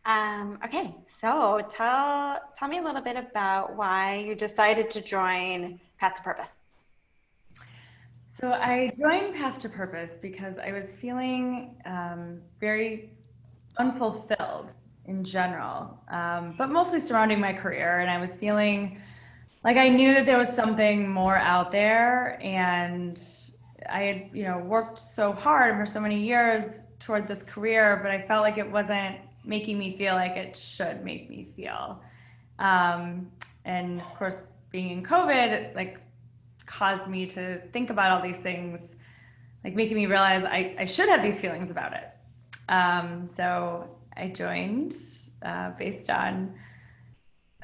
Okay, so tell me a little bit about why you decided to join Path to Purpose. So I joined Path to Purpose because I was feeling very unfulfilled in general, but mostly surrounding my career. And I was feeling like I knew that there was something more out there, and I had, worked so hard for so many years toward this career, but I felt like it wasn't making me feel like it should make me feel. Um, and of course, being in COVID, like caused me to think about all these things, like making me realize I should have these feelings about it. So I joined based on,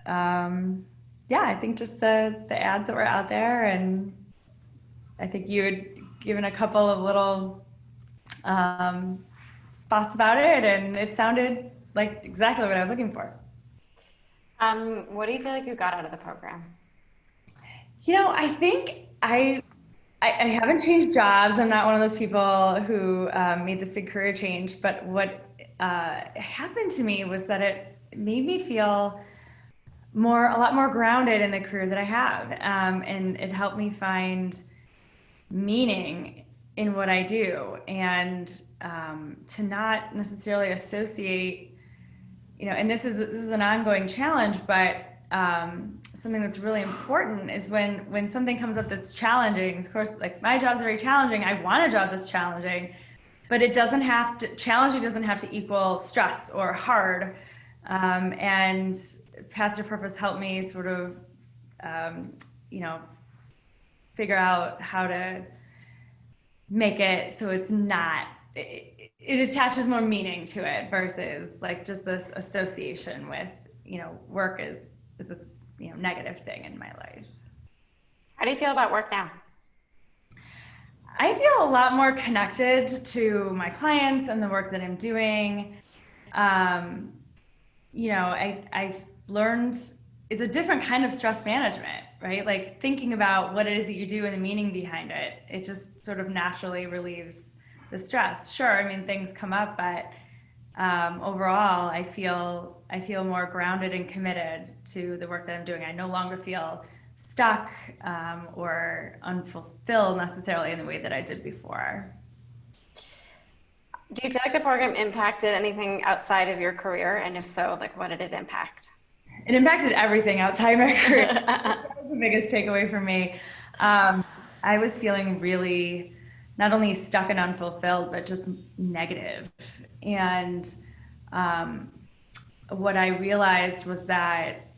um, yeah, I think just the ads that were out there, and I think you had given a couple of little um, spots about it, and it sounded like exactly what I was looking for. What do you feel like you got out of the program? I think I haven't changed jobs. I'm not one of those people who made this big career change. But what happened to me was that it made me feel a lot more grounded in the career that I have, and it helped me find meaning in what I do, and to not necessarily associate, and this is an ongoing challenge, but something that's really important is when something comes up that's challenging. Of course, like my job's very challenging. I want a job that's challenging, but it doesn't have to challenging doesn't have to equal stress or hard. And Path to Purpose helped me sort of, um, you know, figure out how to make it so it's not. It attaches more meaning to it versus like just this association with, work is this, negative thing in my life. How do you feel about work now? I feel a lot more connected to my clients and the work that I'm doing. Um, I've learned it's a different kind of stress management, right? Like thinking about what it is that you do and the meaning behind it, it just sort of naturally relieves the stress. Sure, I mean things come up, but overall, I feel more grounded and committed to the work that I'm doing. I no longer feel stuck or unfulfilled necessarily in the way that I did before. Do you feel like the program impacted anything outside of your career? And if so, like what did it impact? It impacted everything outside my career. That was the biggest takeaway for me. Um, I was feeling really not only stuck and unfulfilled, but just negative. And um, what I realized was that,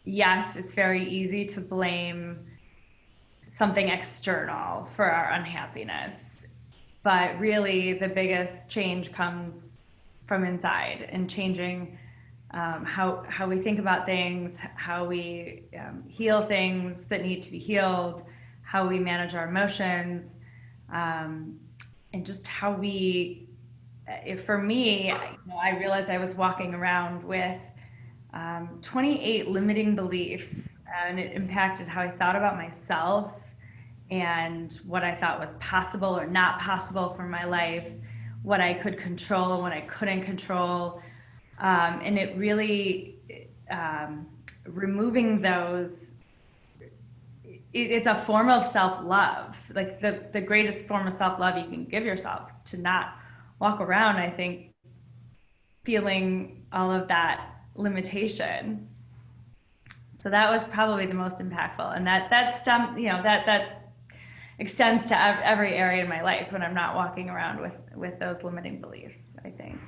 yes, it's very easy to blame something external for our unhappiness. But really, the biggest change comes from inside and changing how we think about things, how we heal things that need to be healed, how we manage our emotions, um, and just how we. If for me, I realized I was walking around with 28 limiting beliefs, and it impacted how I thought about myself and what I thought was possible or not possible for my life, what I could control and what I couldn't control. And it really, removing those, it's a form of self-love. Like the greatest form of self-love you can give yourself is to not walk around, I think, feeling all of that limitation. So that was probably the most impactful. And that stem, that extends to every area in my life when I'm not walking around with those limiting beliefs, I think.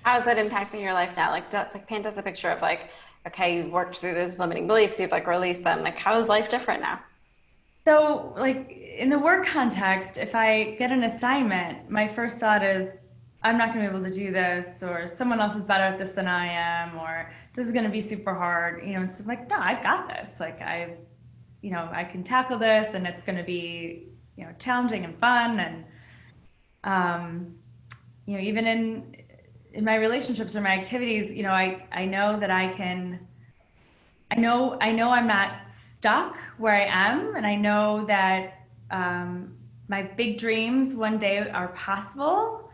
How is that impacting your life now? Like paint us a picture of like, okay, you've worked through those limiting beliefs, you've like released them. Like, how is life different now? So, like in the work context, if I get an assignment, my first thought is, I'm not going to be able to do this, or someone else is better at this than I am, or this is going to be super hard. It's like, no, I've got this. Like, I can tackle this, and it's going to be, challenging and fun. And, um, even in my relationships or my activities, I know that I can. I know I'm not stuck where I am, and I know that my big dreams one day are possible.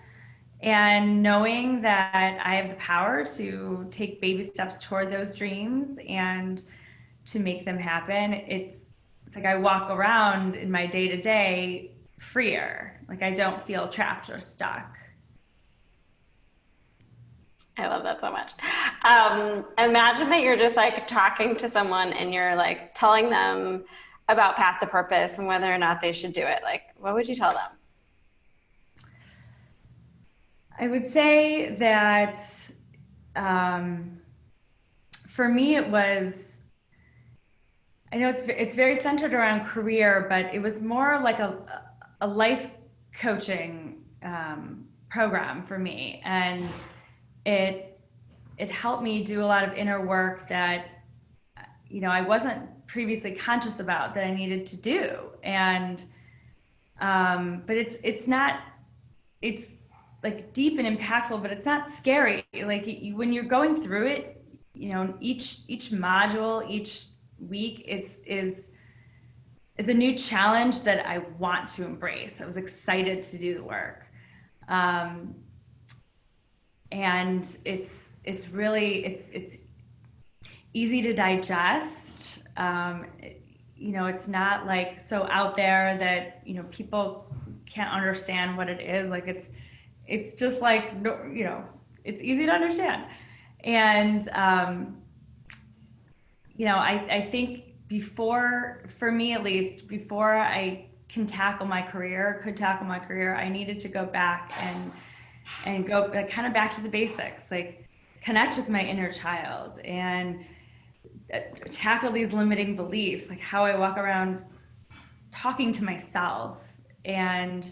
And knowing that I have the power to take baby steps toward those dreams and to make them happen, it's like I walk around in my day to day freer. Like I don't feel trapped or stuck. I love that so much. Imagine that you're just like talking to someone and you're like telling them about Path to Purpose and whether or not they should do it. Like, what would you tell them? I would say that um, for me, it was, I know it's very centered around career, but it was more like a life coaching program for me, and it it helped me do a lot of inner work that I wasn't previously conscious about that I needed to do, and but it's not it's like deep and impactful, but it's not scary. Like when you're going through it, each module, each week, it's a new challenge that I want to embrace. I was excited to do the work, um, and it's easy to digest. It's not like so out there that people can't understand what it is. Like it's just like it's easy to understand, and I think for me at least, before I could tackle my career, I needed to go back and go like, kind of back to the basics, like connect with my inner child and tackle these limiting beliefs, like how I walk around talking to myself and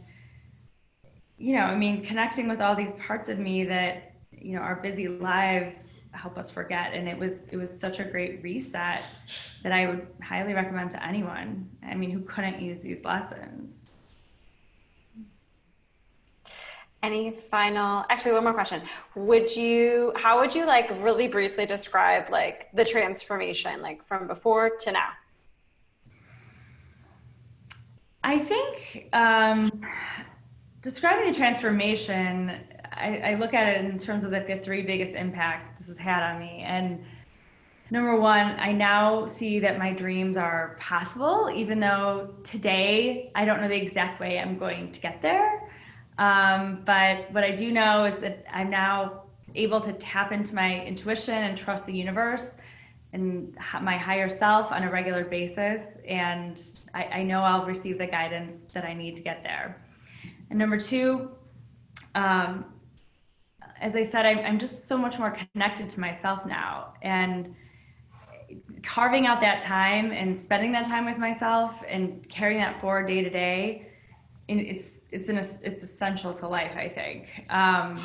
connecting with all these parts of me that our busy lives help us forget. And it was such a great reset that I would highly recommend to anyone, who couldn't use these lessons. Actually, one more question. How would you like really briefly describe like the transformation, like from before to now? I think describing the transformation, I look at it in terms of like the three biggest impacts this has had on me. And number one, I now see that my dreams are possible, even though today I don't know the exact way I'm going to get there. But what I do know is that I'm now able to tap into my intuition and trust the universe and my higher self on a regular basis. And I know I'll receive the guidance that I need to get there. And number two, um, as I said, I'm just so much more connected to myself now. And carving out that time and spending that time with myself and carrying that forward day to day, and it's essential to life, I think. And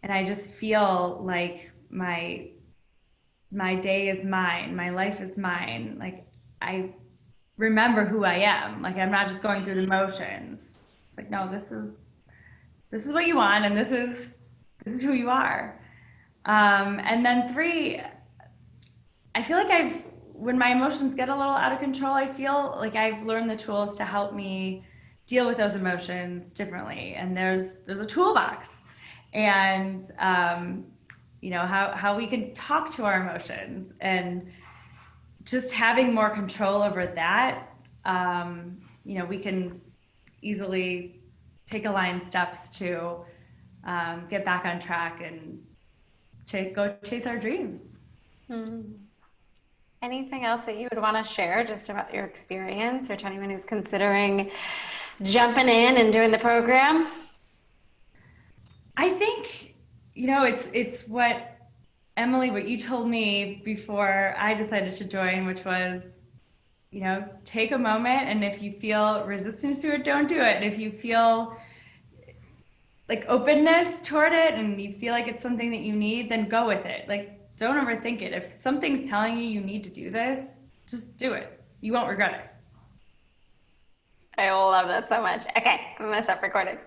I just feel like my day is mine, my life is mine. Like I remember who I am. Like I'm not just going through the motions. It's like, no, this is what you want, and this is who you are. And then three, I feel like when my emotions get a little out of control, I feel like I've learned the tools to help me deal with those emotions differently. And there's a toolbox, and how we can talk to our emotions, and just having more control over that. We can easily take aligned steps to get back on track and go chase our dreams. Hmm. Anything else that you would want to share just about your experience or to anyone who's considering jumping in and doing the program? I think, it's what Emily, what you told me before I decided to join, which was, take a moment, and if you feel resistance to it, don't do it. And if you feel like openness toward it and you feel like it's something that you need, then go with it. Like, don't overthink it. If something's telling you need to do this, just do it. You won't regret it. I love that so much. Okay, I'm gonna stop recording.